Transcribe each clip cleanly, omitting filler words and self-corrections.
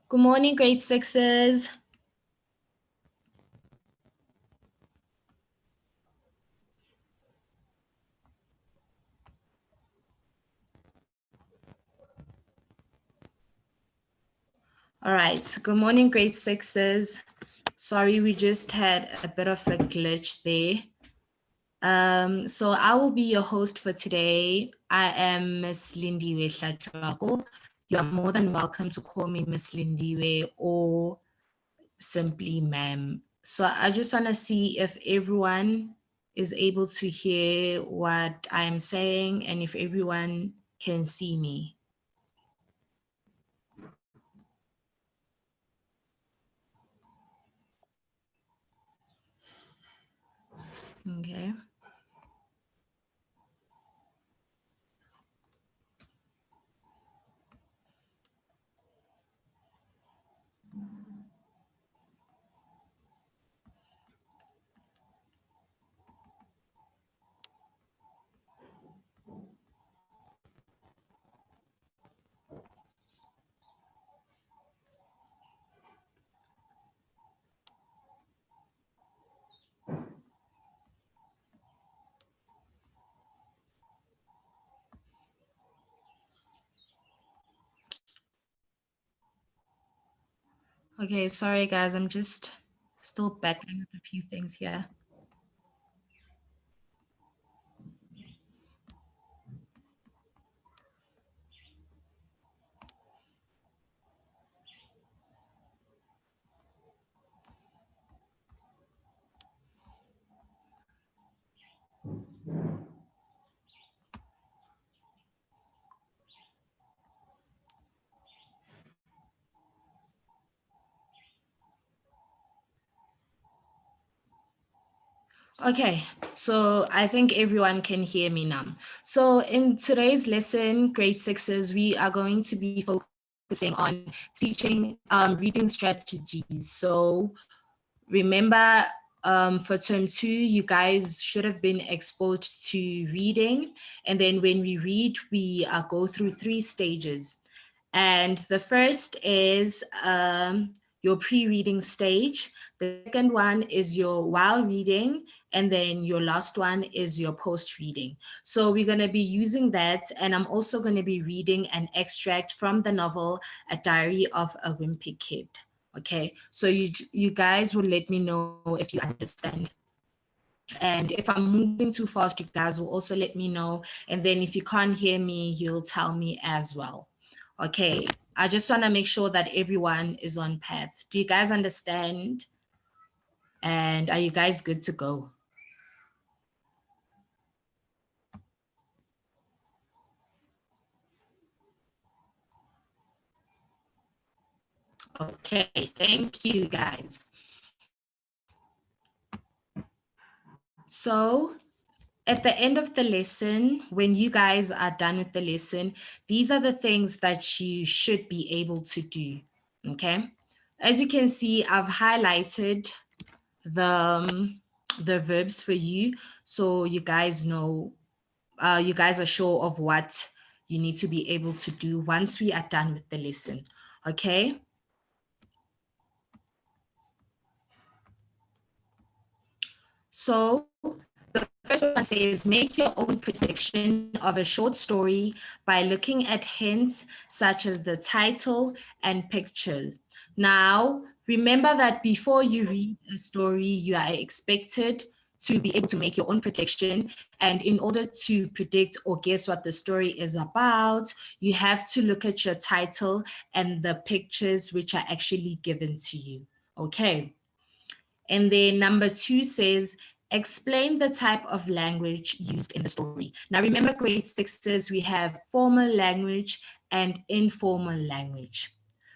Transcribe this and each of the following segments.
Good morning, grade sixes. All right, good morning, grade sixes. Sorry, we just had a bit of a glitch there. So I will be your host for today. I am Miss Lindiwe Hlajwago. You are more than welcome to call me Miss Lindiwe or simply ma'am. So I just want to see if everyone is able to hear what I'm saying and if everyone can see me. Okay. Okay, sorry guys, I'm just still battling with a few things here. Okay, so I think everyone can hear me now. So in today's lesson, grade sixes, we are going to be focusing on teaching reading strategies. So remember, for term 2, you guys should have been exposed to reading. And then when we read, we go through 3 stages. And the first is your pre-reading stage. The second one is your while reading. And then your last one is your post-reading. So we're going to be using that. And I'm also going to be reading an extract from the novel, A Diary of a Wimpy Kid. Okay, so you guys will let me know if you understand. And if I'm moving too fast, you guys will also let me know. And then if you can't hear me, you'll tell me as well. Okay, I just want to make sure that everyone is on path. Do you guys understand? And are you guys good to go? Okay, thank you guys. So at the end of the lesson, when you guys are done with the lesson, these are the things that you should be able to do, okay? As you can see, I've highlighted the verbs for you, so you guys know, you guys are sure of what you need to be able to do once we are done with the lesson, okay? So the first one says, make your own prediction of a short story by looking at hints such as the title and pictures. Now, remember that before you read a story, you are expected to be able to make your own prediction. And in order to predict or guess what the story is about, you have to look at your title and the pictures which are actually given to you. Okay. And then number 2 says, explain the type of language used in the story. Now remember, grade sixes, we have formal language and informal language.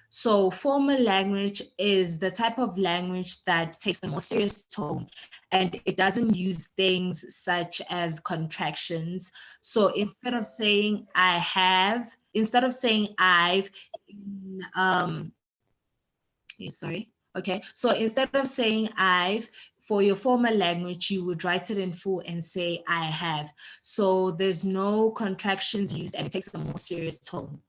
So formal language is the type of language that takes a more serious tone and it doesn't use things such as contractions. So instead of saying I have, instead of saying I've, sorry. Okay, so instead of saying I've, for your formal language, you would write it in full and say I have. So there's no contractions used and it takes a more serious tone.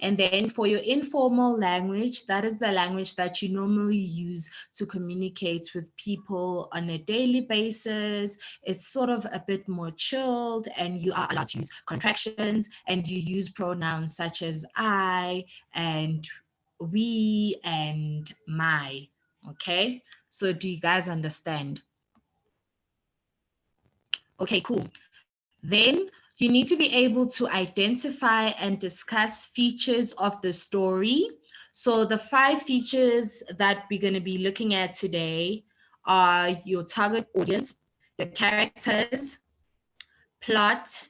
And then for your informal language, that is the language that you normally use to communicate with people on a daily basis. It's sort of a bit more chilled, and you are allowed to use contractions, and you use pronouns such as I and we and my. Okay, so do you guys understand? Okay, cool. Then you need to be able to identify and discuss features of the story. So the 5 features that we're going to be looking at today are your target audience, your characters, plot,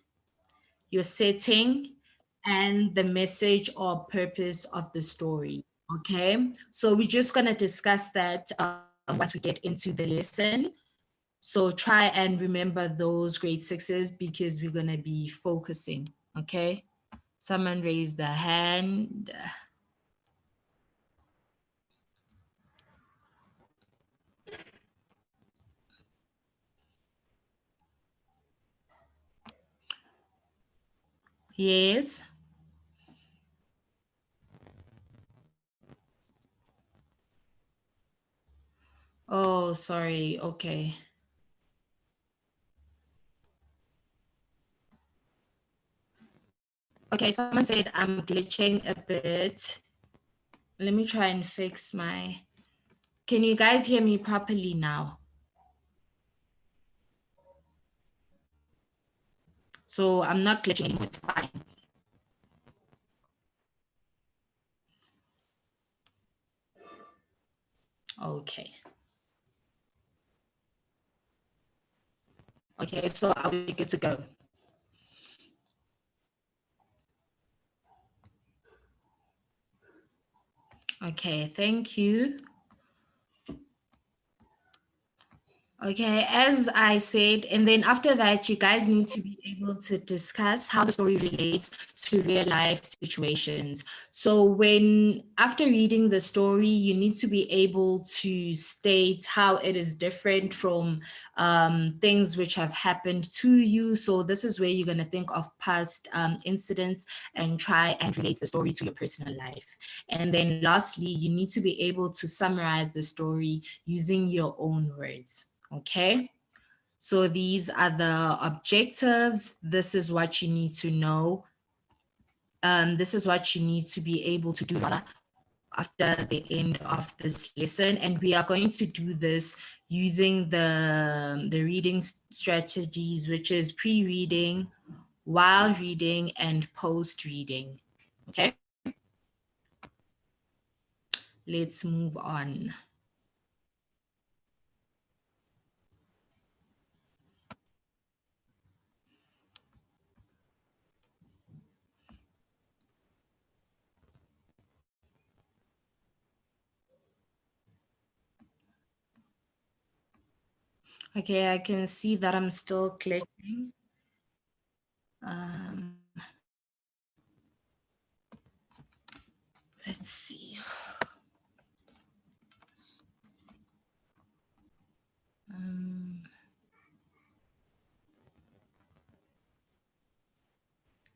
your setting, and the message or purpose of the story. Okay, so we're just going to discuss that once we get into the lesson. So try and remember those grade sixes because we're going to be focusing. Okay, someone raised their hand. Yes. Oh, sorry. Okay. Okay, someone said I'm glitching a bit. Let me try and fix my. Can you guys hear me properly now? So I'm not glitching anymore. It's fine. Okay. Okay, so are we good to go? Okay, thank you. Okay, as I said, and then after that, you guys need to be able to discuss how the story relates to real life situations. So, when after reading the story, you need to be able to state how it is different from things which have happened to you. So, this is where you're going to think of past incidents and try and relate the story to your personal life. And then, lastly, you need to be able to summarize the story using your own words. Okay, so these are the objectives. This is what you need to know. This is what you need to be able to do rather after the end of this lesson. And we are going to do this using the reading strategies, which is pre-reading, while reading, and post-reading. Okay, let's move on. Okay, I can see that I'm still clicking. Um, let's see. Um,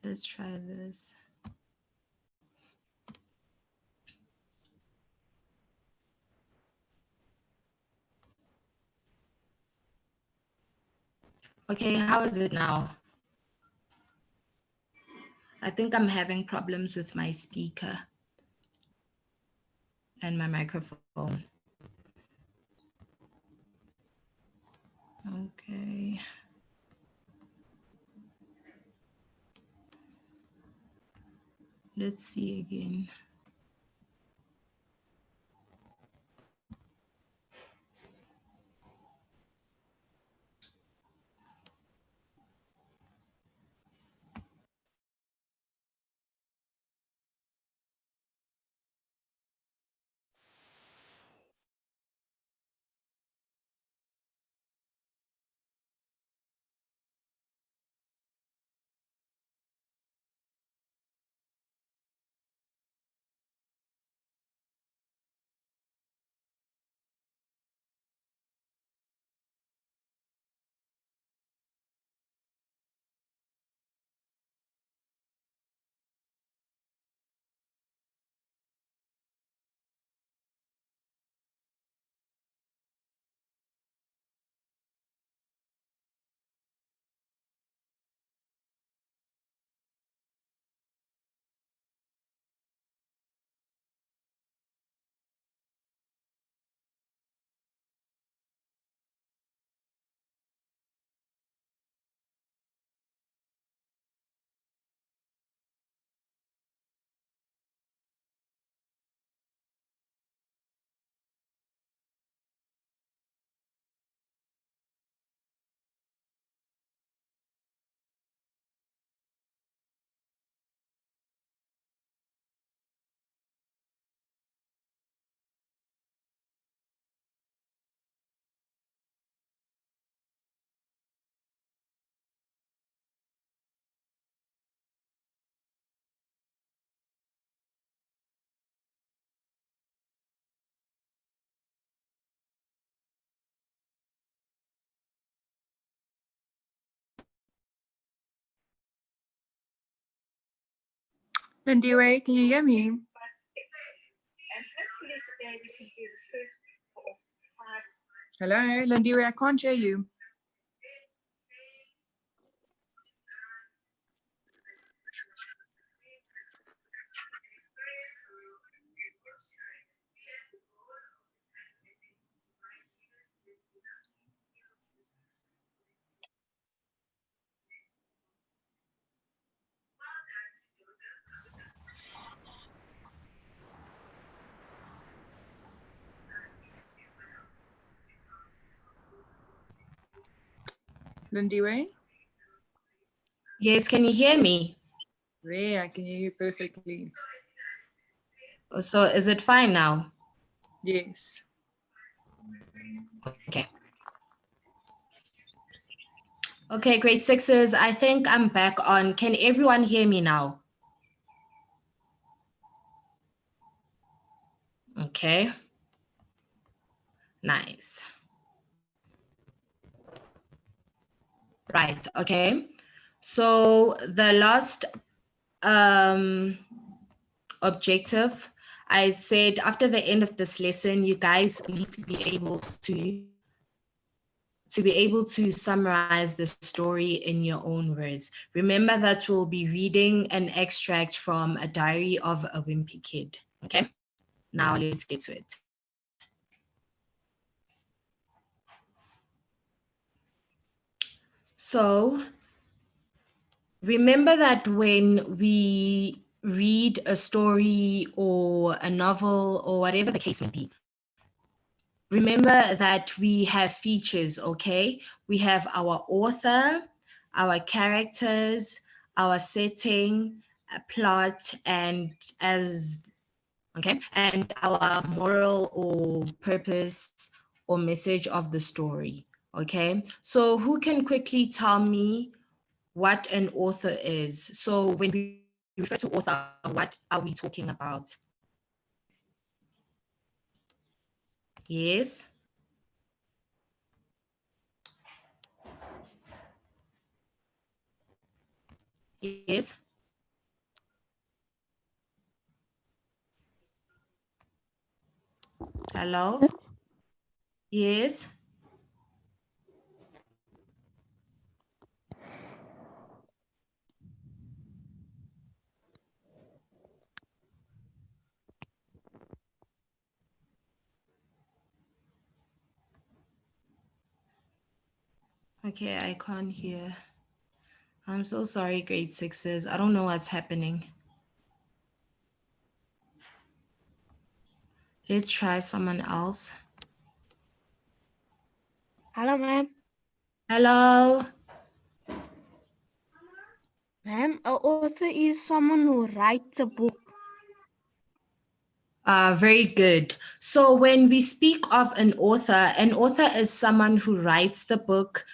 let's try this. Okay, how is it now? I think I'm having problems with my speaker and my microphone. Okay. Let's see again. Lindy, can you hear me? Hello, Lindy, I can't hear you. Lindy? Yes, can you hear me? Yeah, I can hear you perfectly. So is it fine now? Yes. Okay. Okay, grade sixes, I think I'm back on. Can everyone hear me now? Okay. Nice. Right, okay. So the last objective, I said after the end of this lesson, you guys need to be able to summarize the story in your own words. Remember that we'll be reading an extract from a diary of a wimpy kid. Okay, now let's get to it. So remember that when we read a story or a novel or whatever the case may be, remember that we have features, okay? We have our author, our characters, our setting, a plot, and our moral or purpose or message of the story, okay? So who can quickly tell me what an author is? So when we refer to author, what are we talking about? Yes? Yes? Hello? Yes? Okay, I can't hear. I'm so sorry, grade sixes. I don't know what's happening. Let's try someone else. Hello, ma'am. Hello? Ma'am, an author is someone who writes a book. Very good. So when we speak of an author is someone who writes the book.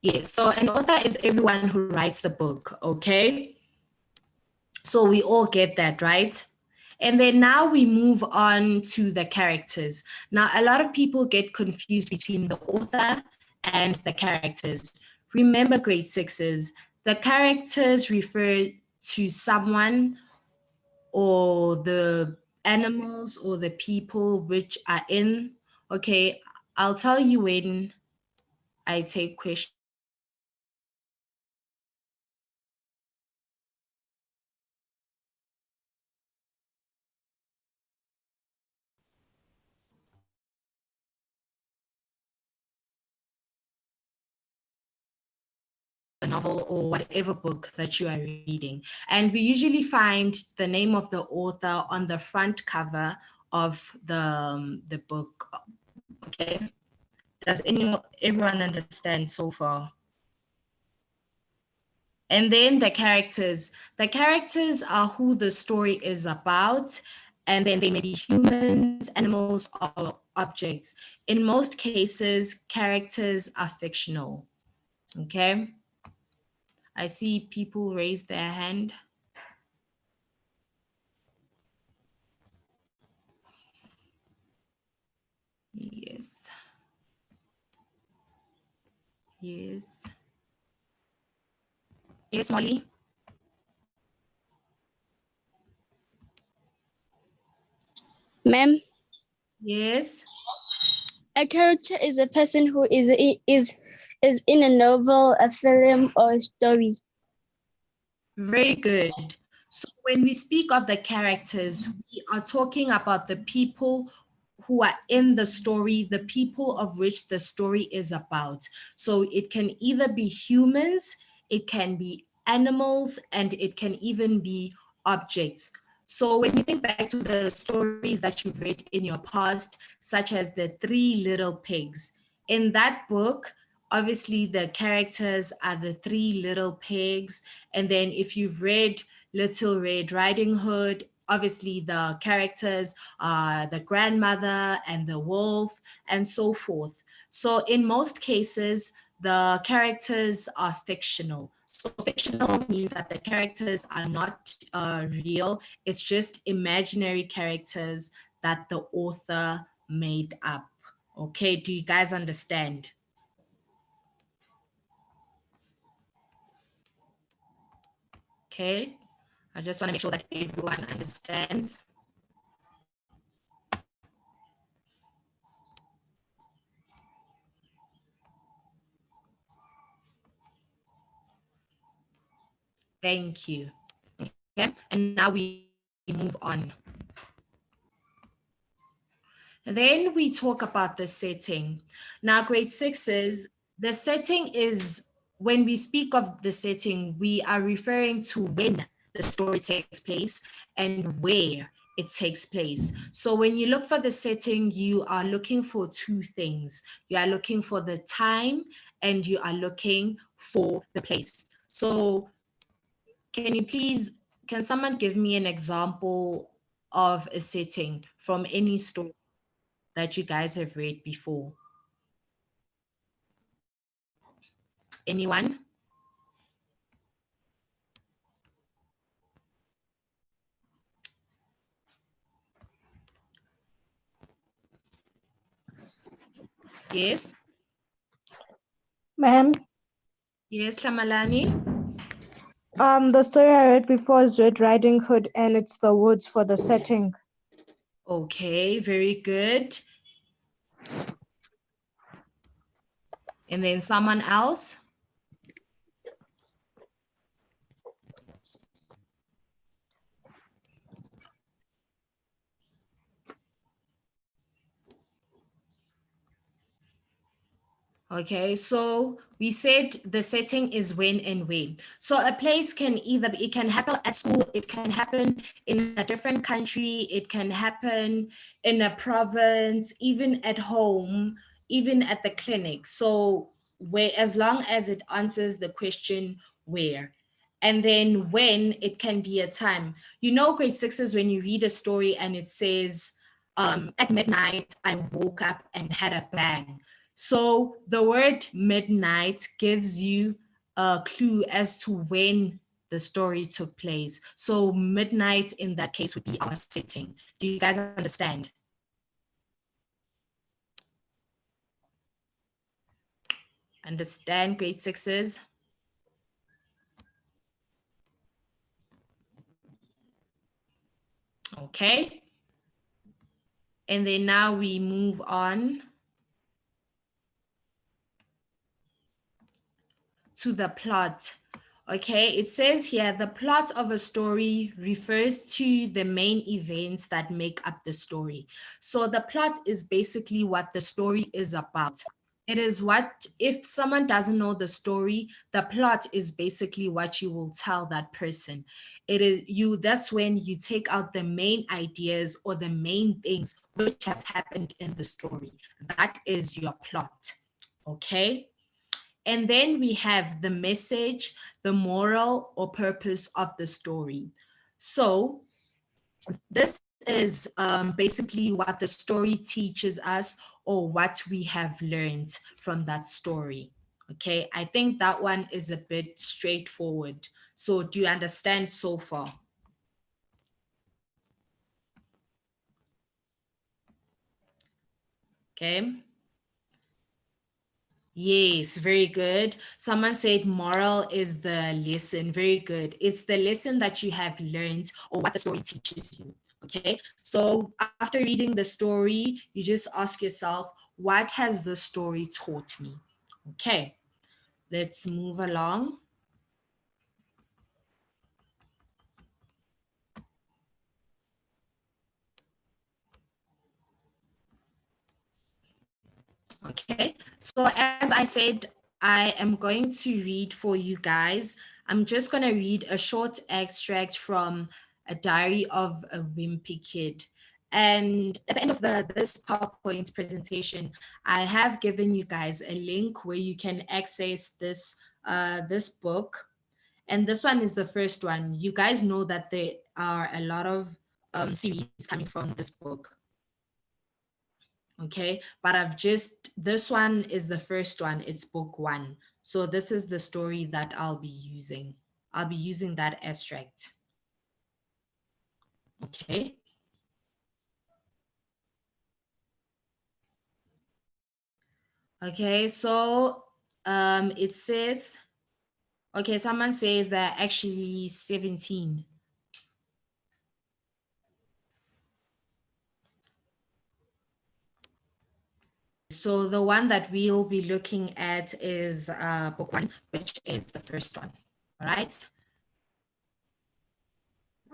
Yes, so an author is everyone who writes the book, okay? So we all get that, right? And then now we move on to the characters. Now, a lot of people get confused between the author and the characters. Remember, grade sixes, the characters refer to someone or the animals or the people which are in. Okay, I'll tell you when I take questions. The novel or whatever book that you are reading. And we usually find the name of the author on the front cover of the book. Okay. Does everyone understand so far? And then the characters. The characters are who the story is about. And then they may be humans, animals, or objects. In most cases, characters are fictional. Okay. I see people raise their hand. Yes. Yes. Yes, Molly. Ma'am, Yes. a character is a person who is in a novel, a film, or a story. Very good. So when we speak of the characters, we are talking about the people who are in the story, the people of which the story is about. So it can either be humans, it can be animals, and it can even be objects. So when you think back to the stories that you've read in your past, such as the Three Little Pigs, in that book, obviously the characters are the three little pigs. And then if you've read Little Red Riding Hood, obviously the characters are the grandmother and the wolf and so forth. So in most cases, the characters are fictional. So fictional means that the characters are not real. It's just imaginary characters that the author made up. Okay, do you guys understand? Okay, I just want to make sure that everyone understands. Thank you. Okay, and now we move on. Then we talk about the setting. Now, grade sixes, the setting is, when we speak of the setting, we are referring to when the story takes place and where it takes place. So when you look for the setting, you are looking for two things. You are looking for the time and you are looking for the place. So can someone give me an example of a setting from any story that you guys have read before? Anyone? Yes. Ma'am, Yes, Lamalani. the story I read before is Red Riding Hood, and it's the woods for the setting. Okay, very good. And then someone else? Okay, so we said the setting is when and where. So a place can either, it can happen at school, it can happen in a different country, it can happen in a province, even at home, even at the clinic. So where, as long as it answers the question where. And then when, it can be a time. You know, grade sixes, when you read a story and it says, at midnight, I woke up and had a bang. So the word midnight gives you a clue as to when the story took place. So midnight in that case would be our setting. Do you guys understand? Understand, grade sixes? Okay. And then now we move on to the plot. Okay, it says here, the plot of a story refers to the main events that make up the story. So the plot is basically what the story is about. It is what, if someone doesn't know the story, the plot is basically what you will tell that person. It is you, that's when you take out the main ideas or the main things which have happened in the story. That is your plot. Okay. And then we have the message, the moral or purpose of the story. So this is basically what the story teaches us or what we have learned from that story. Okay, I think that one is a bit straightforward. So do you understand so far? Okay. Yes, very good. Someone said moral is the lesson. Very good. It's the lesson that you have learned or what the story teaches you. Okay, so after reading the story, you just ask yourself, what has the story taught me? Okay, let's move along. Okay, so as I said, I am going to read for you guys. I'm just going to read a short extract from A Diary of a Wimpy Kid. And at the end of this PowerPoint presentation, I have given you guys a link where you can access this book. And this one is the first one. You guys know that there are a lot of series coming from this book. Okay, but this one is the first one. It's book 1. So this is the story that I'll be using. I'll be using that extract. Okay. Okay, so it says, okay, someone says that actually 17. So the one that we'll be looking at is book 1, which is the first one. All right.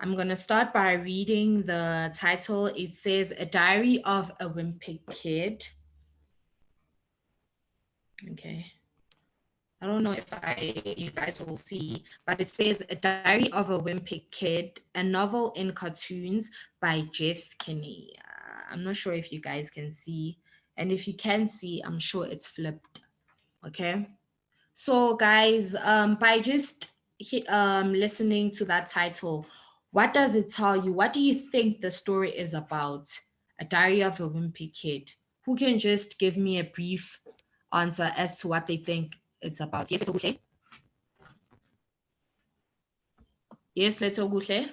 I'm going to start by reading the title. It says A Diary of a Wimpy Kid. Okay. I don't know if you guys will see, but it says A Diary of a Wimpy Kid, a novel in cartoons by Jeff Kinney. I'm not sure if you guys can see. And if you can see, I'm sure it's flipped. Okay. So guys, by just listening to that title, what does it tell you? What do you think the story is about? A Diary of a Wimpy Kid. Who can just give me a brief answer as to what they think it's about? Yes, Letoguhle. Yes, Letoguhle.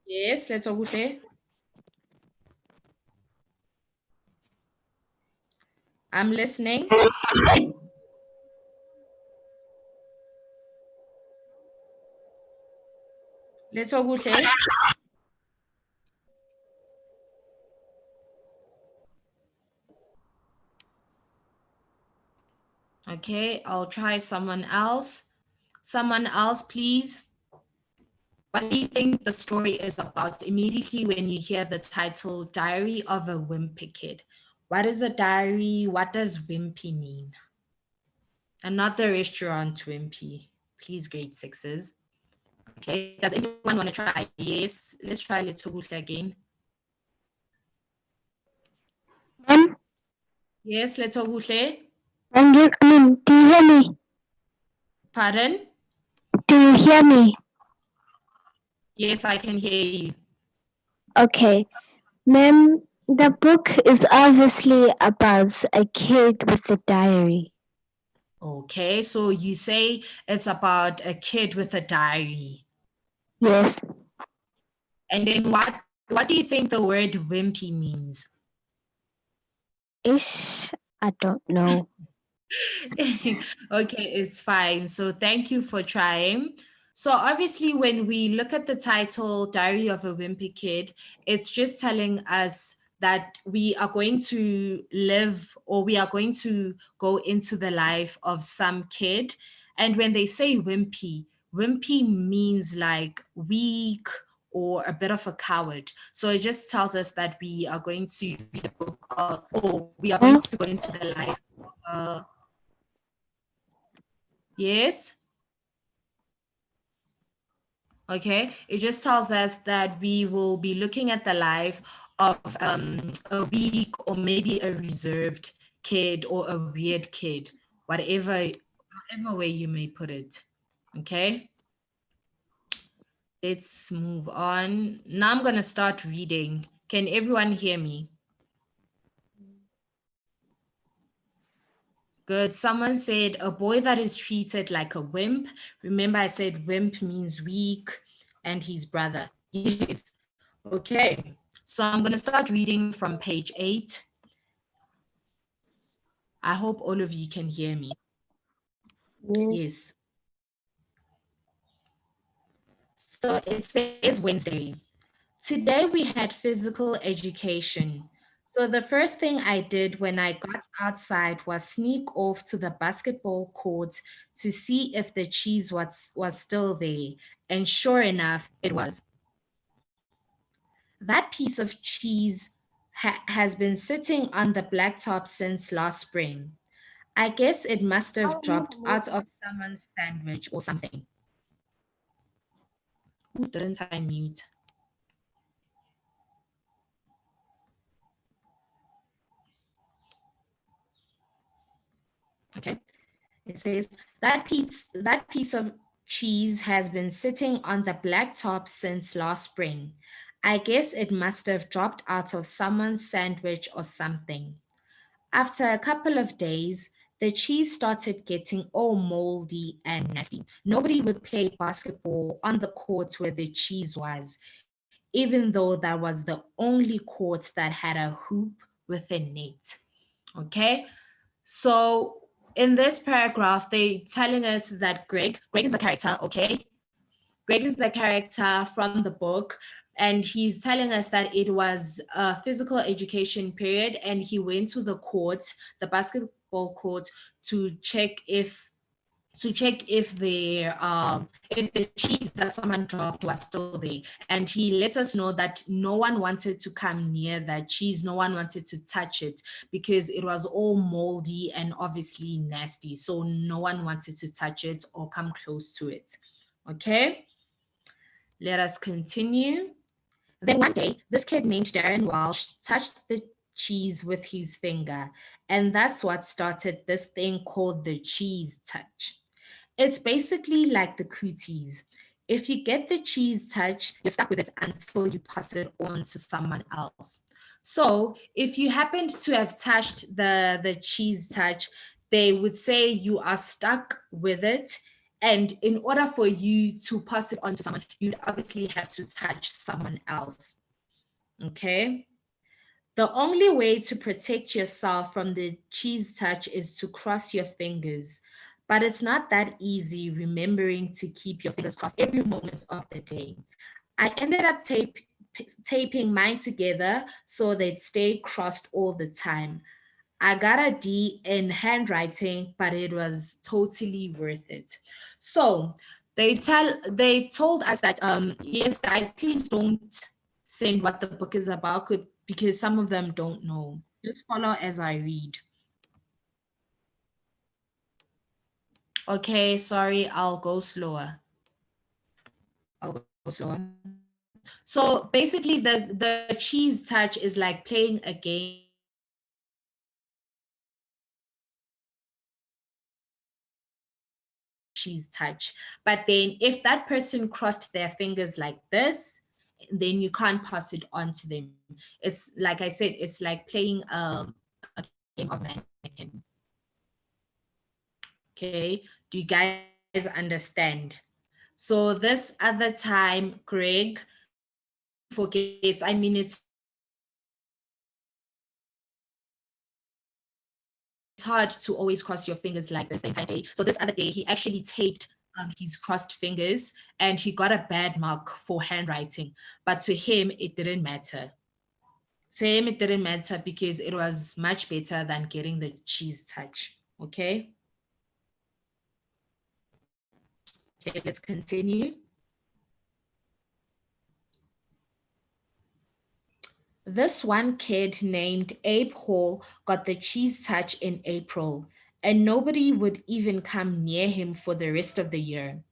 Yes, Letoguhle. I'm listening. Letoguhle. Okay, I'll try someone else. Someone else, please. What do you think the story is about immediately when you hear the title Diary of a Wimpy Kid? What is a diary? What does Wimpy mean? And not the restaurant Wimpy. Please, grade 6s. Okay, does anyone want to try? Yes, let's try Letoguhle again. Yes, Letoguhle. Do you hear me? Pardon? Do you hear me? Yes, I can hear you. Okay. Ma'am, the book is obviously about a kid with a diary. Okay, so you say it's about a kid with a diary. Yes. And then what do you think the word wimpy means? I don't know. Okay, it's fine. So thank you for trying. So obviously, when we look at the title Diary of a Wimpy Kid, it's just telling us that we are going to live or we are going to go into the life of some kid. And when they say wimpy, wimpy means like weak or a bit of a coward. So it just tells us that we are going to read a book or we are going to go into the life of yes. Okay. It just tells us that we will be looking at the life of a weak or maybe a reserved kid or a weird kid, whatever way you may put it. Okay. Let's move on. Now I'm going to start reading. Can everyone hear me? Good. Someone said a boy that is treated like a wimp. Remember, I said wimp means weak and his brother. Yes. Okay. So I'm going to start reading from page 8. I hope all of you can hear me. Yes. So it says Wednesday. Today we had physical education. So the first thing I did when I got outside was sneak off to the basketball court to see if the cheese was still there. And sure enough, it was. That piece of cheese has been sitting on the blacktop since last spring. I guess it must have dropped out of someone's sandwich or something. Who didn't I mute? Okay. It says that piece of cheese has been sitting on the blacktop since last spring. I guess it must have dropped out of someone's sandwich or something. After a couple of days, the cheese started getting all moldy and nasty. Nobody would play basketball on the court where the cheese was, even though that was the only court that had a hoop with a net. Okay, so in this paragraph, they telling us that Greg is the character, okay? Greg is the character from the book, and he's telling us that it was a physical education period, and he went to the court, the basketball court, to check if the cheese that someone dropped was still there. And he lets us know that no one wanted to come near that cheese, no one wanted to touch it because it was all moldy and obviously nasty, so no one wanted to touch it or come close to it. Okay, let us continue. Then one day, this kid named Darren Walsh touched the cheese with his finger, and that's what started this thing called the cheese touch. It's basically like the cooties. If you get the cheese touch, you're stuck with it until you pass it on to someone else. So if you happened to have touched the cheese touch, they would say you are stuck with it. And in order for you to pass it on to someone, you'd obviously have to touch someone else. Okay? The only way to protect yourself from the cheese touch is to cross your fingers. But it's not that easy remembering to keep your fingers crossed every moment of the day. I ended up taping mine together so they'd stay crossed all the time. I got a D in handwriting, but it was totally worth it. So they told us that yes, guys, please don't send what the book is about because some of them don't know. Just follow as I read. Okay, sorry, I'll go slower. So basically the cheese touch is like playing a game cheese touch. But then if that person crossed their fingers like this, then you can't pass it on to them. It's like I said, it's like playing a game of mannequin. Okay, do you guys understand? So this other time, Greg forgets, I mean, it's hard to always cross your fingers like this the entire day. So this other day, he actually taped his crossed fingers and he got a bad mark for handwriting. But to him, it didn't matter. To him, it didn't matter because it was much better than getting the cheese touch. Okay. Okay, let's continue. This one kid named Abe Hall got the cheese touch in April, and nobody would even come near him for the rest of the year.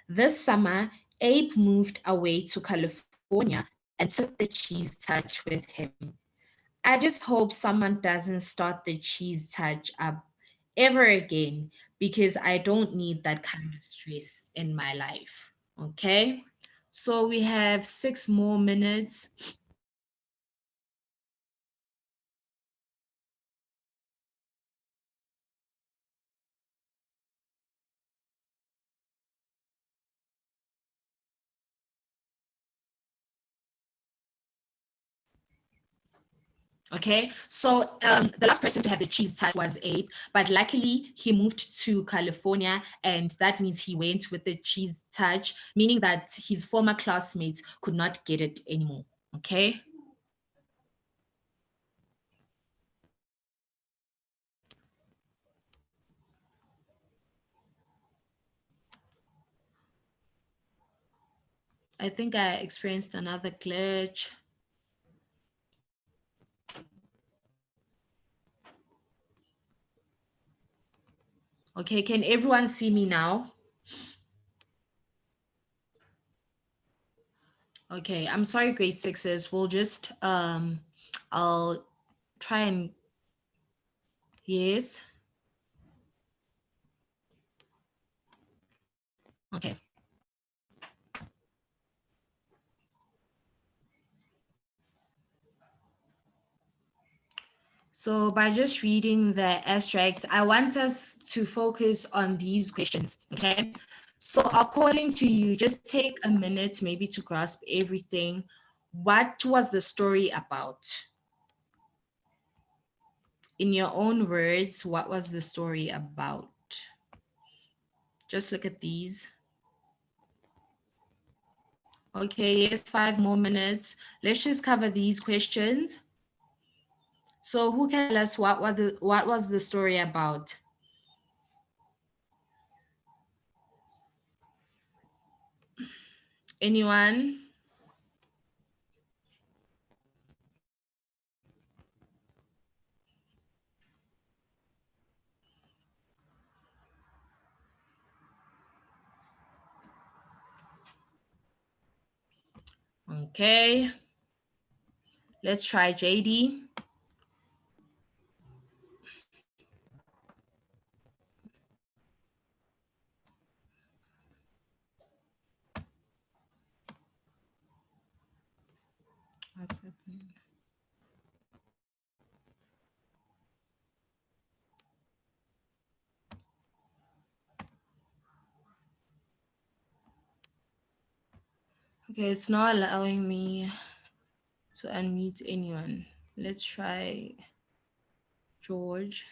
This summer, Abe moved away to California and took the cheese touch with him. I just hope someone doesn't start the cheese touch up ever again because I don't need that kind of stress in my life. Okay, so we have 6 more minutes. Okay, so the last person to have the cheese touch was Abe, but luckily he moved to California, and that means he went with the cheese touch, meaning that his former classmates could not get it anymore. Okay. I think I experienced another glitch. Okay, can everyone see me now? Okay, I'm sorry, grade sixes. We'll just I'll try and yes. Okay. So by just reading the abstract, I want us to focus on these questions, okay? So according to you, just take a minute maybe to grasp everything. What was the story about? In your own words, what was the story about? Just look at these. Okay, yes, 5 more minutes. Let's just cover these questions. So who can tell us what was the story about? Anyone? Okay. Let's try JD. What's happening? Okay, it's not allowing me to unmute anyone. Let's try George.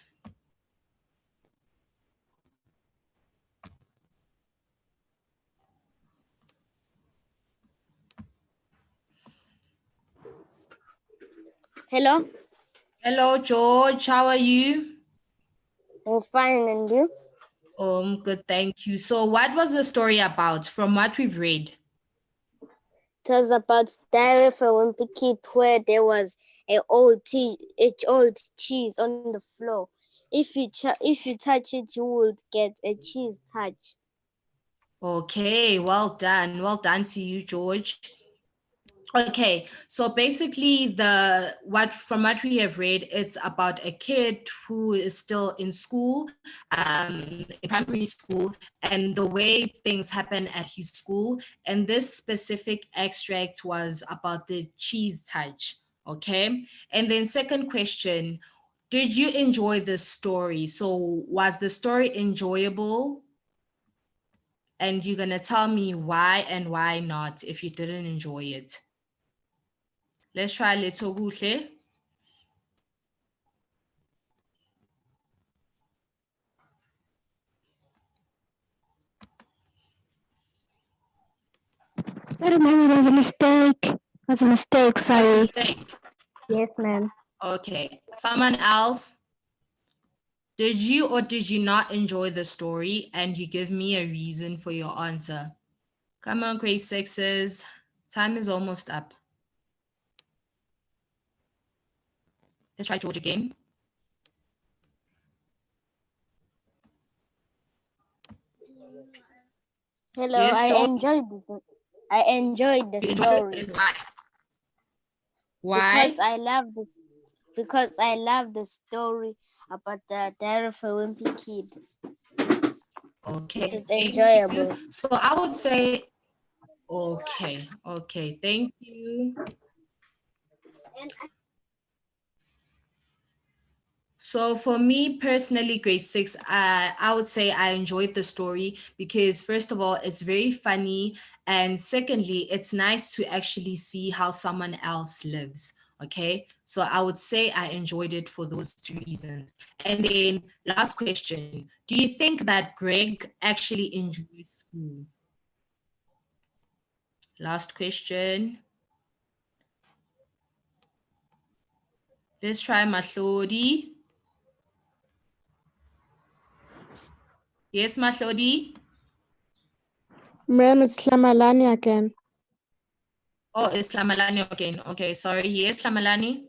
Hello, Hello, George. How are you? I'm fine, and you? Good, thank you. So what was the story about from what we've read? It was about Diary of a Wimpy Kid, where there was old cheese on the floor. If you touch it, you would get a cheese touch. Okay, well done. Well done to you, George. Okay, so basically from what we have read, it's about a kid who is still in school, in primary school, and the way things happen at his school. And this specific extract was about the cheese touch. Okay, and then second question, did you enjoy this story? So was the story enjoyable? And you're gonna tell me why and why not if you didn't enjoy it. Let's try Little Guhle. Sorry, ma'am, it was a mistake. It was a mistake, sorry. Mistake. Yes, ma'am. Okay. Someone else. Did you or did you not enjoy the story? And you give me a reason for your answer. Come on, grade sixes. Time is almost up. Let's try George again. Hello, Yes, I George. enjoyed the You enjoyed story it, and why? because Why? I love this. Because I love the story about the Diary of a Wimpy Kid. Okay. It was Thank enjoyable. you. So I would say, okay. Thank you. So for me personally, grade six, I would say I enjoyed the story because first of all, it's very funny. And secondly, it's nice to actually see how someone else lives. Okay, so I would say I enjoyed it for those two reasons. And then last question, do you think that Greg actually enjoys school? Last question. Let's try Mahlodi. Yes, Mahlodi? Ma'am, it's Klamalani again. Oh, it's Lamalani again. Okay, sorry. Yes, Lamalani?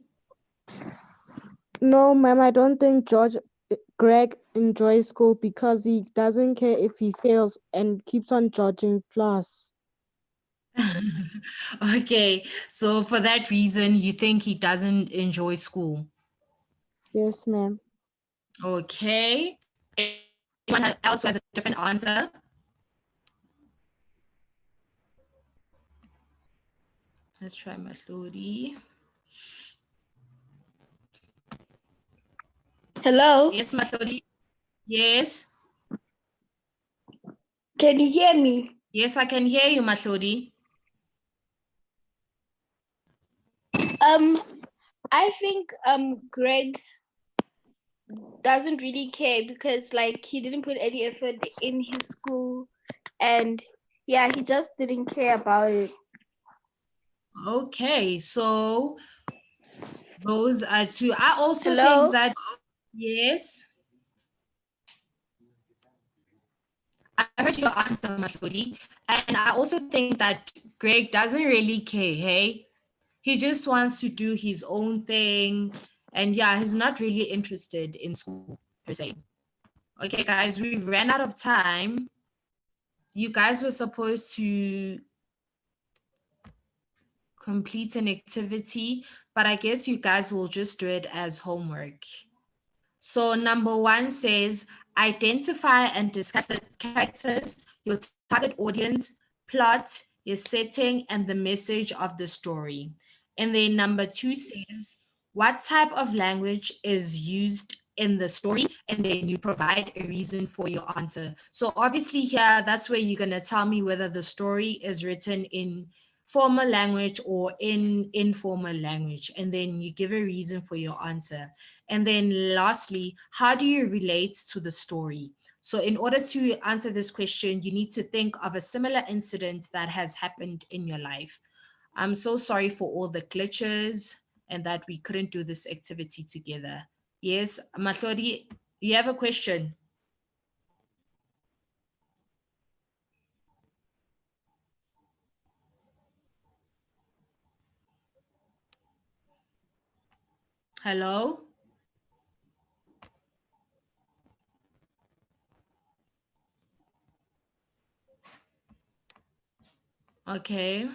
No, ma'am, I don't think Greg enjoys school because he doesn't care if he fails and keeps on judging class. Okay, so for that reason, you think he doesn't enjoy school? Yes, ma'am. Okay. Anyone else who has a different answer? Let's try Mahlodi. Hello, Yes, Mahlodi? Yes? can you hear me? Yes, I can hear you, Mahlodi. I think Greg doesn't really care because like he didn't put any effort in his school, and yeah, he just didn't care about it. Okay, so those are two. I also Hello? think that, yes. I heard your answer, Mahlodi. And I also think that Greg doesn't really care, hey? He just wants to do his own thing. And yeah, he's not really interested in school per se. Okay, guys, we ran out of time. You guys were supposed to complete an activity, but I guess you guys will just do it as homework. So number 1 says, identify and discuss the characters, your target audience, plot, your setting, and the message of the story. And then number 2 says, what type of language is used in the story? And then you provide a reason for your answer. So obviously here, that's where you're going to tell me whether the story is written in formal language or in informal language. And then you give a reason for your answer. And then lastly, how do you relate to the story? So in order to answer this question, you need to think of a similar incident that has happened in your life. I'm so sorry for all the glitches and that we couldn't do this activity together. Yes, Mahlodi, you have a question? Hello? Okay.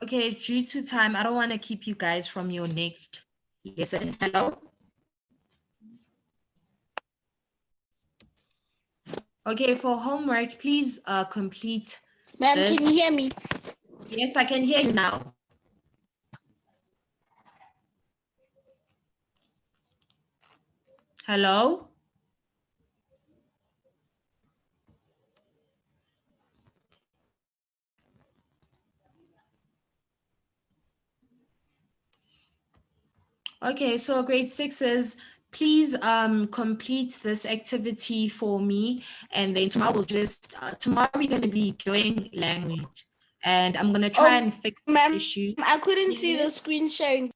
Okay, due to time, I don't want to keep you guys from your next lesson. Hello? Okay, for homework, please complete Ma'am, this. can you hear me? Yes, I can hear you now. Hello? Okay, so grade 6s, please complete this activity for me. And then tomorrow tomorrow we're going to be doing language. And I'm going to try and fix the Ma'am, issue. I couldn't see the Yes. screen sharing.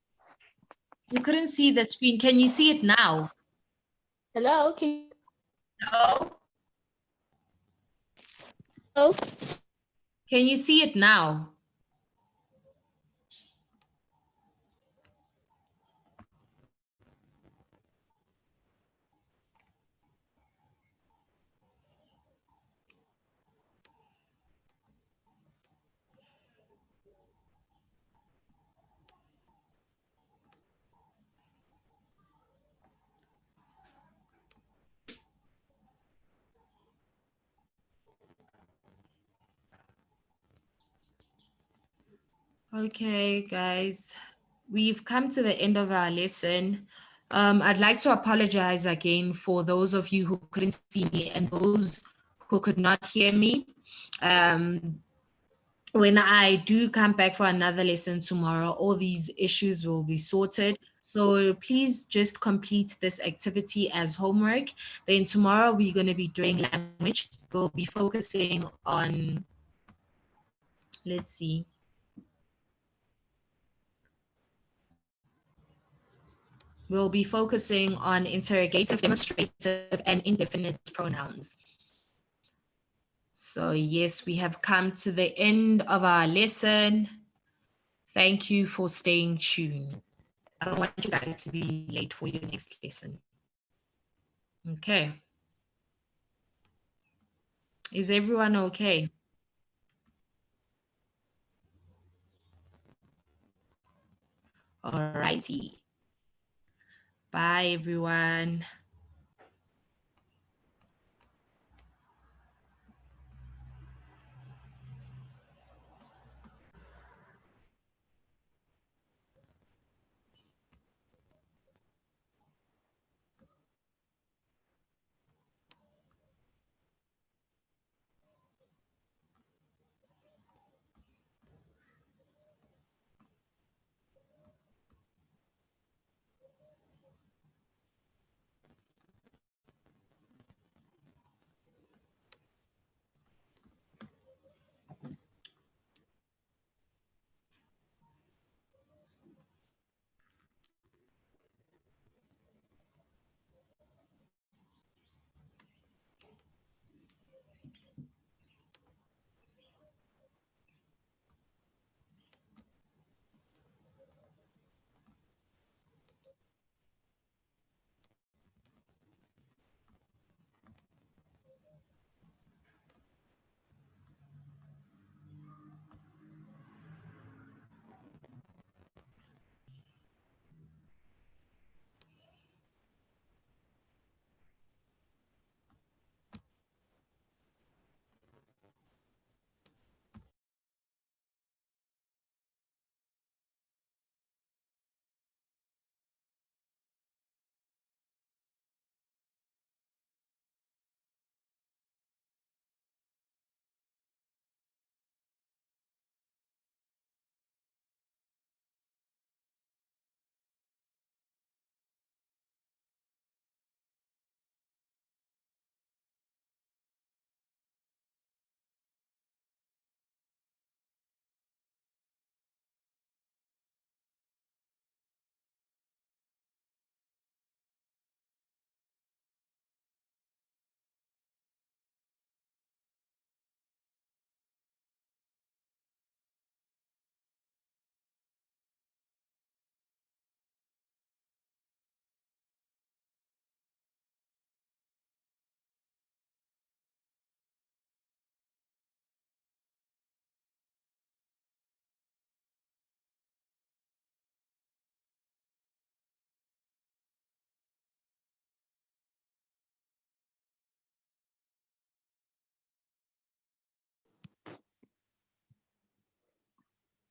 You couldn't see the screen. Can you see it now? Hello, can Hello? Hello? Can you see it now? Okay, guys, we've come to the end of our lesson. I'd like to apologize again for those of you who couldn't see me and those who could not hear me. when I do come back for another lesson tomorrow, all these issues will be sorted. So please just complete this activity as homework. Then tomorrow we're going to be doing language. We'll be focusing on, let's see. We'll be focusing on interrogative, demonstrative, and indefinite pronouns. So yes, we have come to the end of our lesson. Thank you for staying tuned. I don't want you guys to be late for your next lesson. Okay. Is everyone okay? All righty. Bye, everyone.